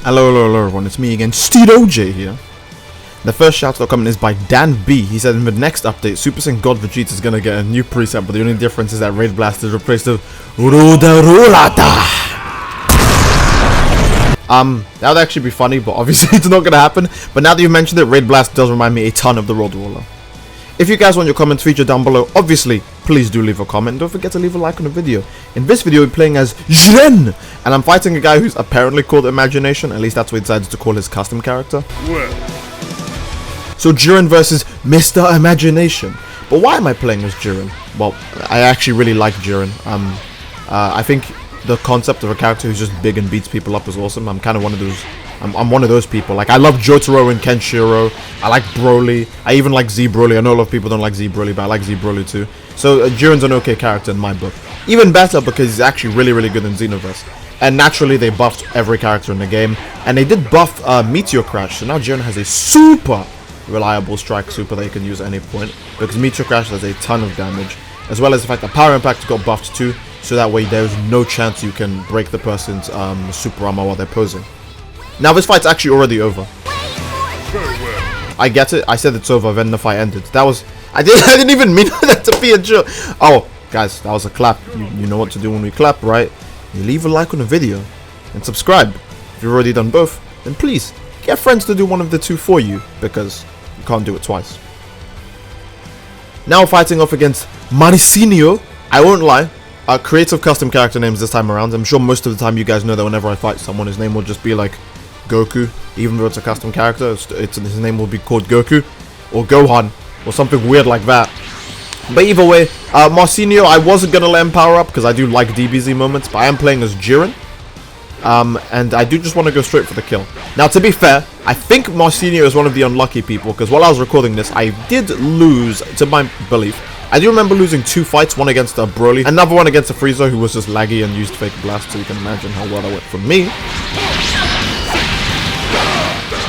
Hello everyone, it's me again, Steedoj here. The first shout-out comment is by Dan B. He said in the next update, Super Saiyan God Vegeta is gonna get a new preset, but the only difference is that Raid Blast is replaced with Rudarulata. That would actually be funny, but obviously it's not gonna happen. But now that you've mentioned it, Raid Blast does remind me a ton of the Road Roller. If you guys want your comments featured down below, obviously, please do leave a comment. Don't forget to leave a like on the video. In this video, we're playing as Jiren, and I'm fighting a guy who's apparently called Imagination. At least that's what he decided to call his custom character. So Jiren versus Mr. Imagination. But why am I playing as Jiren? Well, I actually really like Jiren. I think the concept of a character who's just big and beats people up is awesome. I'm kind of one of those. I'm one of those people. Like, I love Jotaro and Kenshiro. I like Broly. I even like Z Broly. I know a lot of people don't like Z Broly, but I like Z Broly too. So Jiren's an okay character in my book. Even better because he's actually really good in Xenoverse. And naturally, they buffed every character in the game. And they did buff Meteor Crash. So now Jiren has a super reliable strike super that you can use at any point. Because Meteor Crash does a ton of damage. As well as the fact that Power Impact got buffed too. So that way there's no chance you can break the person's super armor while they're posing. Now this fight's actually already over. I get it. I said it's over, then the fight ended. That was... I didn't even mean that to be a joke. Oh, guys, that was a clap. You know what to do when we clap, right? You leave a like on the video and subscribe. If you've already done both, then please get friends to do one of the two for you, because you can't do it twice. Now fighting off against Marcinio. I won't lie. Creative custom character names this time around. I'm sure most of the time you guys know that whenever I fight someone, his name will just be like Goku. Even though it's a custom character, his name will be called Goku or Gohan or something weird like that. But either way, Marcinio, I wasn't going to let him power up because I do like DBZ moments, but I am playing as Jiren. And I do just want to go straight for the kill. Now, to be fair, I think Marcinio is one of the unlucky people because while I was recording this, I did lose, to my belief. I do remember losing 2 fights, one against a Broly, another one against a Frieza who was just laggy and used fake blast, so you can imagine how well that went for me.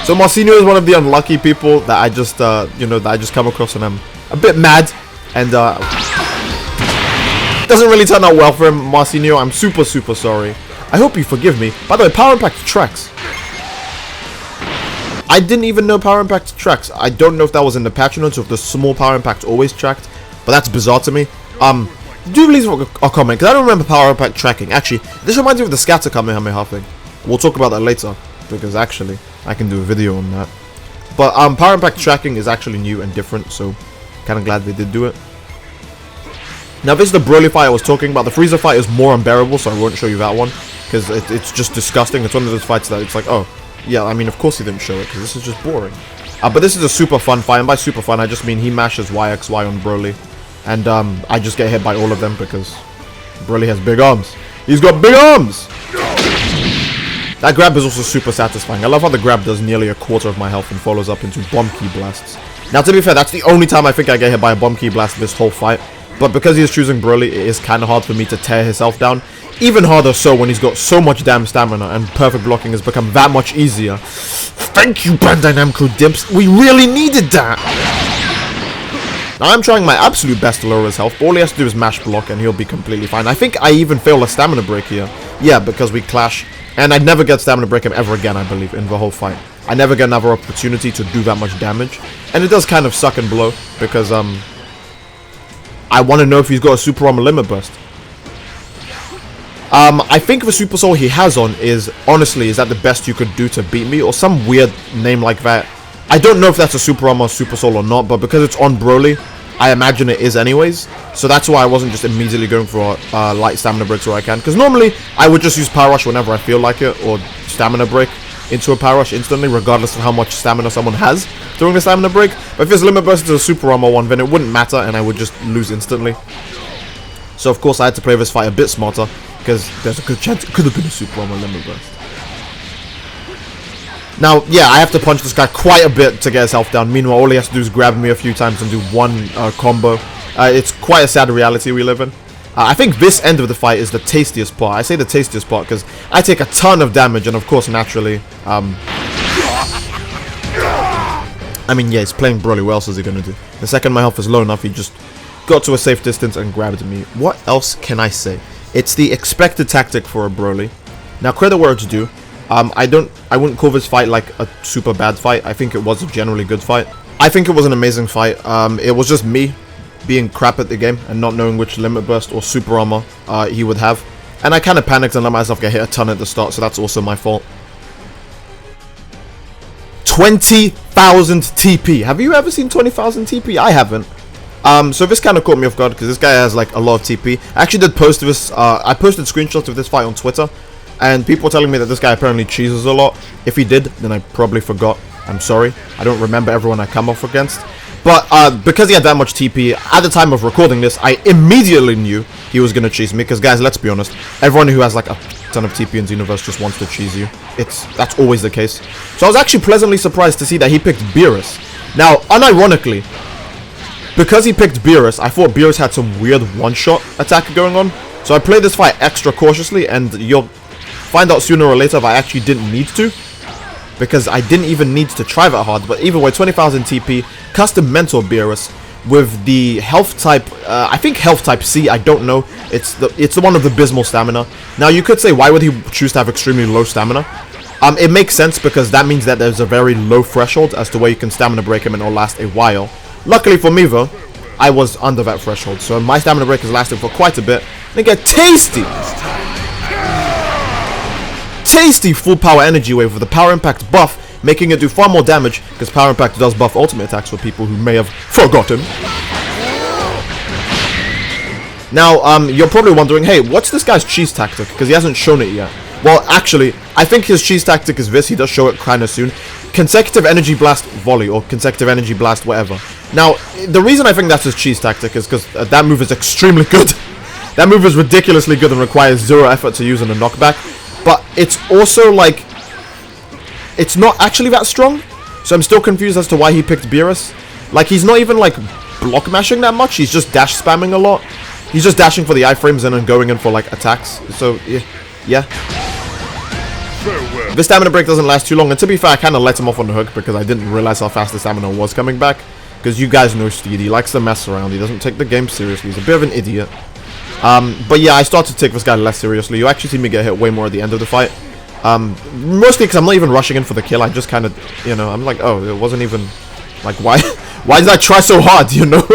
So Marcinio is one of the unlucky people that I just, that I just come across, and I'm a bit mad, and doesn't really turn out well for him, Marcinio. I'm super sorry. I hope you forgive me. By the way, Power Impact tracks. I didn't even know Power Impact tracks. I don't know if that was in the patch notes or if the small Power Impact always tracked, but that's bizarre to me. Do leave a comment, because I don't remember Power Impact tracking. Actually, this reminds me of the Scatter Kamehameha thing. We'll talk about that later, because actually, I can do a video on that. But Power Impact tracking is actually new and different, so kind of glad they did do it. Now, this is the Broly fight I was talking about. The Frieza fight is more unbearable, so I won't show you that one, because it's just disgusting. It's one of those fights that it's like, oh, yeah, I mean, of course he didn't show it, because this is just boring. But this is a super fun fight, and by super fun, I just mean he mashes YXY on Broly. And I just get hit by all of them because Broly has big arms. He's got big arms! That grab is also super satisfying. I love how the grab does nearly a quarter of my health and follows up into bomb key blasts. Now, to be fair, that's the only time I think I get hit by a bomb key blast this whole fight. But because he is choosing Broly, it is kind of hard for me to tear his health down. Even harder so when he's got so much damn stamina and perfect blocking has become that much easier. Thank you, Bandai Namco Dimps. We really needed that! Now, I'm trying my absolute best to lower his health, but all he has to do is mash block and he'll be completely fine. I think I even fail a stamina break here. Yeah, because we clash. And I'd never get stamina break him ever again, I believe, in the whole fight. I never get another opportunity to do that much damage. And it does kind of suck and blow, because, I want to know if he's got a Super Armor Limit Burst. I think the Super Soul he has on is, honestly, is that the best you could do to beat me? Or some weird name like that. I don't know if that's a Super Armor or Super Soul or not, but because it's on Broly, I imagine it is anyways. So that's why I wasn't just immediately going for light stamina breaks where I can. Because normally, I would just use Power Rush whenever I feel like it, or Stamina Break into a Power Rush instantly, regardless of how much stamina someone has during the Stamina Break. But if it's Limit Burst to a Super Armor one, then it wouldn't matter, and I would just lose instantly. So of course, I had to play this fight a bit smarter, because there's a good chance it could have been a Super Armor Limit Burst. Now, yeah, I have to punch this guy quite a bit to get his health down. Meanwhile, all he has to do is grab me a few times and do one combo. It's quite a sad reality we live in. I think this end of the fight is the tastiest part. I say the tastiest part because I take a ton of damage, and of course, naturally, I mean, yeah, he's playing Broly. What else is he going to do? The second my health is low enough, he just got to a safe distance and grabbed me. What else can I say? It's the expected tactic for a Broly. Now, credit where it's due. I wouldn't call this fight like a super bad fight. I think it was a generally good fight. I think it was an amazing fight. It was just me being crap at the game and not knowing which limit burst or super armor he would have. And I kind of panicked and let myself get hit a ton at the start, so that's also my fault. 20,000 TP. Have you ever seen 20,000 TP? I haven't. So this kind of caught me off guard because this guy has like a lot of TP. I actually did post this. I posted screenshots of this fight on Twitter, and people were telling me that this guy apparently cheeses a lot. If he did, then I probably forgot. I'm sorry. I don't remember everyone I come off against. But because he had that much TP, at the time of recording this, I immediately knew he was going to cheese me. Because guys, let's be honest, everyone who has like a ton of TP in Xenoverse just wants to cheese you. That's always the case. So I was actually pleasantly surprised to see that he picked Beerus. Now, unironically, because he picked Beerus, I thought Beerus had some weird one-shot attack going on. So I played this fight extra cautiously, and you'll find out sooner or later if I actually didn't need to. Because I didn't even need to try that hard. But either way, 20,000 TP, custom mentor Beerus with the health type, I think health type C, I don't know. It's the one of the abysmal stamina. Now you could say, why would he choose to have extremely low stamina? It makes sense because that means that there's a very low threshold as to where you can stamina break him and it'll last a while. Luckily for me though, I was under that threshold, so my stamina break has lasted for quite a bit. They get tasty full power energy wave with the power impact buff, making it do far more damage because power impact does buff ultimate attacks for people who may have forgotten. Now, you're probably wondering, hey, what's this guy's cheese tactic? Because he hasn't shown it yet. Well, actually, I think his cheese tactic is this. He does show it kind of soon. Consecutive energy blast volley, or consecutive energy blast whatever. Now, the reason I think that's his cheese tactic is because that move is extremely good. That move is ridiculously good and requires zero effort to use in a knockback. But it's also like, it's not actually that strong. So I'm still confused as to why he picked Beerus. Like, he's not even like block mashing that much. He's just dash spamming a lot. He's just dashing for the iframes and then going in for like attacks. So yeah. This stamina break doesn't last too long, and to be fair, I kind of let him off on the hook because I didn't realize how fast the stamina was coming back. Because you guys know Steed, he likes to mess around, he doesn't take the game seriously, he's a bit of an idiot. But yeah, I started to take this guy less seriously. You actually see me get hit way more at the end of the fight. Mostly because I'm not even rushing in for the kill, I just kind of, you know, I'm like, oh, it wasn't even, like, why did I try so hard, you know?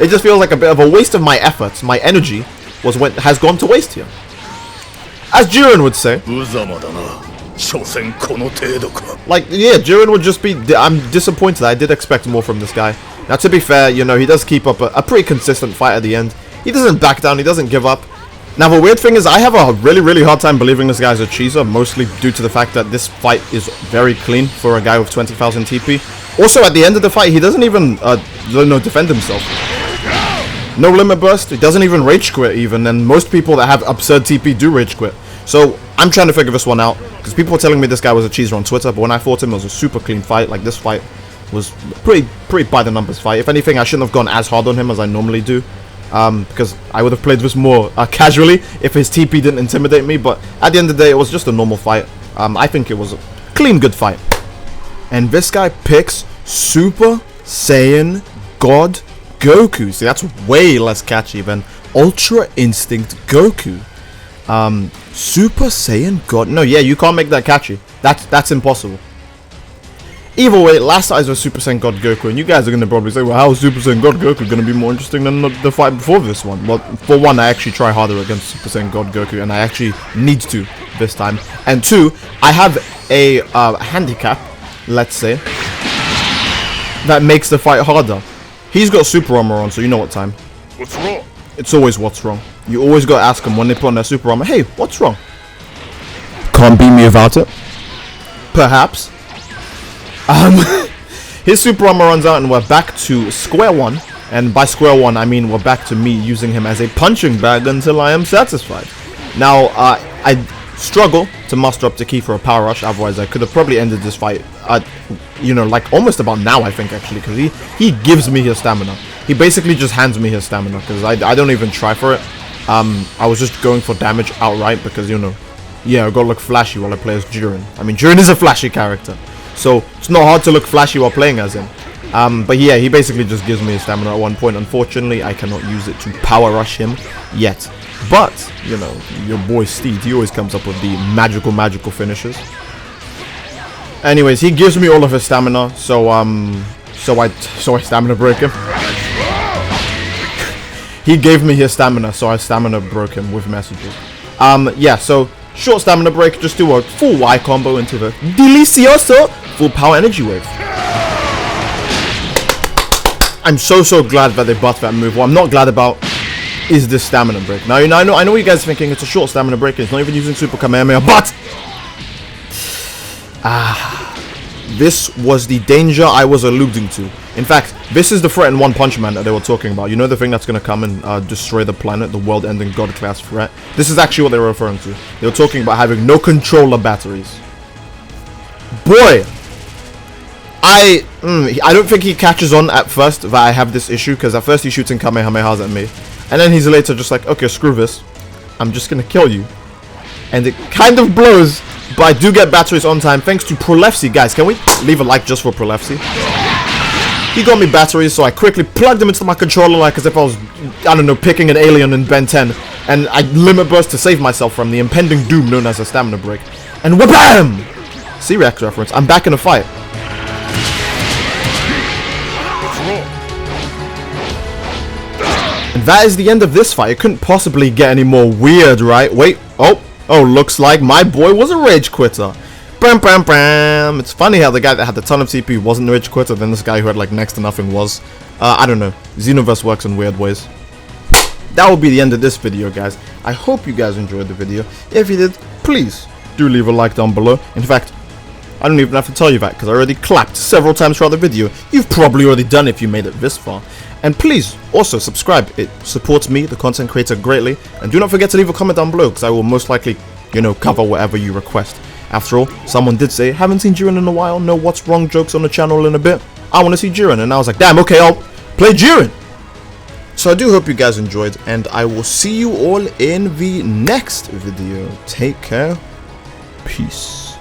It just feels like a bit of a waste of my efforts, my energy has gone to waste here. As Jiren would say. Like, yeah, Jiren would just be, I'm disappointed. I did expect more from this guy. Now, to be fair, you know, he does keep up a pretty consistent fight at the end. He doesn't back down, he doesn't give up. Now, the weird thing is, I have a really hard time believing this guy's a cheeser, mostly due to the fact that this fight is very clean for a guy with 20,000 TP. Also, at the end of the fight, he doesn't even, defend himself. No limit burst, he doesn't even rage quit even, and most people that have absurd TP do rage quit. So, I'm trying to figure this one out, because people were telling me this guy was a cheeser on Twitter, but when I fought him, it was a super clean fight. Like, this fight was pretty by the numbers fight. If anything, I shouldn't have gone as hard on him as I normally do, because I would have played this more casually if his TP didn't intimidate me, but at the end of the day, it was just a normal fight. I think it was a clean, good fight. And this guy picks Super Saiyan God Goku. See, that's way less catchy than Ultra Instinct Goku. Super Saiyan God. No, yeah, you can't make that catchy. That's impossible. Either way, last fight was Super Saiyan God Goku, and you guys are going to probably say, well, how is Super Saiyan God Goku going to be more interesting than the fight before this one? Well, for one, I actually try harder against Super Saiyan God Goku, and I actually need to this time. And two, I have a handicap, let's say, that makes the fight harder. He's got super armor on, so you know what time. What's wrong? It's always what's wrong. You always gotta ask them when they put on their super armor, hey, what's wrong? Can't beat me without it. Perhaps. His super armor runs out and we're back to square one. And by square one, I mean we're back to me using him as a punching bag until I am satisfied. Now, I struggle to muster up to Ki for a power rush, otherwise I could have probably ended this fight, you know, like almost about now, I think, actually, because he gives me his stamina. He basically just hands me his stamina, because I don't even try for it. I was just going for damage outright, because, you know, yeah, I gotta look flashy while I play as Jiren. I mean, Jiren is a flashy character, so it's not hard to look flashy while playing as him. But yeah, he basically just gives me his stamina at one point. Unfortunately, I cannot use it to power rush him yet. But, you know, your boy Steed, he always comes up with the magical finishes. Anyways, he gives me all of his stamina, so I stamina break him. He gave me his stamina, so I stamina broke him with messages. Yeah, so short stamina break, just do a full Y combo into the Delicioso full power energy wave. I'm so glad that they buffed that move. What I'm not glad about is this stamina break. Now, I know what you guys are thinking. It's a short stamina break. It's not even using Super Kamehameha, but this was the danger I was alluding to. In fact, this is the threat in One Punch Man that they were talking about. You know, the thing that's going to come and destroy the planet, the world-ending god-class threat? This is actually what they were referring to. They were talking about having no controller batteries. Boy! I don't think he catches on at first that I have this issue, because at first he's shooting Kamehamehas at me. And then he's later just like, okay, screw this. I'm just going to kill you. And it kind of blows, but I do get batteries on time thanks to Prolefsi. Guys, can we leave a like just for Prolefsi? He got me batteries, so I quickly plugged them into my controller like as if I was, I don't know, picking an alien in Ben 10. And I limit burst to save myself from the impending doom known as a stamina break. And whabam! C-Rex reference. I'm back in the fight. And that is the end of this fight. It couldn't possibly get any more weird, right? Wait. Oh, looks like my boy was a rage quitter. Bam, bam, bam. It's funny how the guy that had a ton of CPU wasn't a rage quitter, then this guy who had like next to nothing was. I don't know. Xenoverse works in weird ways. That will be the end of this video, guys. I hope you guys enjoyed the video. If you did, please do leave a like down below. In fact, I don't even have to tell you that because I already clapped several times throughout the video. You've probably already done it if you made it this far. And please also subscribe. It supports me, the content creator, greatly. And do not forget to leave a comment down below because I will most likely, you know, cover whatever you request. After all, someone did say, haven't seen Jiren in a while, no what's wrong jokes on the channel in a bit. I want to see Jiren. And I was like, damn, okay, I'll play Jiren. So I do hope you guys enjoyed, and I will see you all in the next video. Take care. Peace.